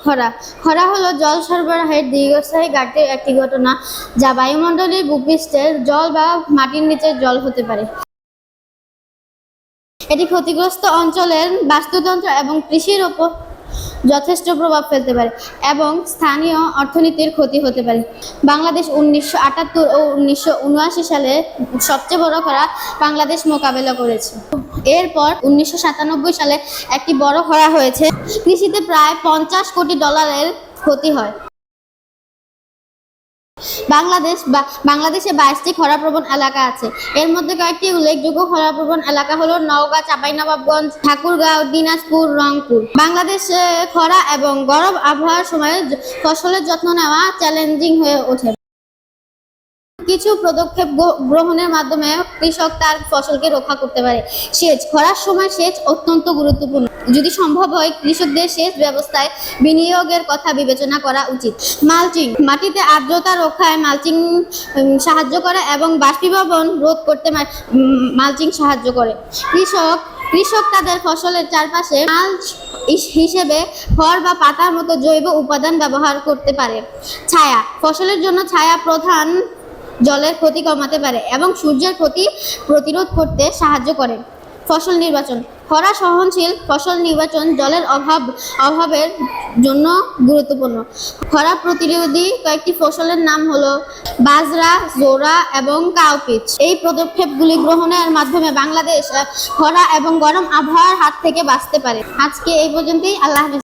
খরা খরা হলো জল সরবরাহের দীর্ঘস্থায়ী ঘাটতির একটি ঘটনা, যা বায়ুমণ্ডলের ভূপৃষ্ঠের জল বা মাটির নিচের জল হতে পারে। এটি ক্ষতিগ্রস্ত অঞ্চলের বাস্তুতন্ত্র এবং কৃষির উপর যথেষ্ট প্রভাব ফেলতে পারে এবং স্থানীয় অর্থনীতির ক্ষতি হতে পারে। বাংলাদেশ 1978 ও 1979 সালে সবচেয়ে বড় খরা বাংলাদেশ মোকাবেলা করেছে। এরপর 1997 সালে একটি বড় খরা হয়েছে। কৃষিতে প্রায় $50 কোটি ক্ষতি হয়। বাংলাদেশে 22টি খরাপ্রবণ এলাকা আছে। এর মধ্যে কয়েকটি উল্লেখযোগ্য খরাপ্রবণ এলাকা হলো নওগাঁ, চাঁপাইনবাবগঞ্জ, ঠাকুরগাঁও, দিনাজপুর, রংপুর। বাংলাদেশে খরা এবং গরম আবহাওয়ার সময় ফসলের যত্ন নেওয়া চ্যালেঞ্জিং হয়ে ওঠে। কিছু পদক্ষেপ গ্রহণের মাধ্যমে কৃষক তার ফসলকে রক্ষা করতে পারে। সেচ। খরার সময় সেচ অত্যন্ত গুরুত্বপূর্ণ। যদি সম্ভব হয়, কৃষকদের সেচ ব্যবস্থায় বিনিয়োগের কথা বিবেচনা করা উচিত। মালচিং। মাটিতে আর্দ্রতা রক্ষায় মালচিং সাহায্য করে এবং বাষ্পীভবন রোধ করতে মালচিং সাহায্য করে। কৃষক তাদের ফসলের চারপাশে মাল্চ হিসেবে খড় বা পাতার মতো জৈব উপাদান ব্যবহার করতে পারে। ছায়া। ফসলের জন্য ছায়া প্রধান জলের ক্ষতি কমাতে পারে এবং সূর্যের ক্ষতি প্রতিরোধ করতে সাহায্য করে। ফসল নির্বাচন। খরা সহনশীল ফসল নির্বাচন জলের অভাবের জন্য গুরুত্বপূর্ণ। খরা প্রতিরোধী কয়েকটি ফসলের নাম হলো বাজরা, জোরা এবং কাউপিচ। এই পদক্ষেপগুলি গ্রহণের মাধ্যমে বাংলাদেশ খরা এবং গরম আবহাওয়ার হাত থেকে বাঁচতে পারে। আজকে এই পর্যন্তই। আল্লাহ হাফেজ।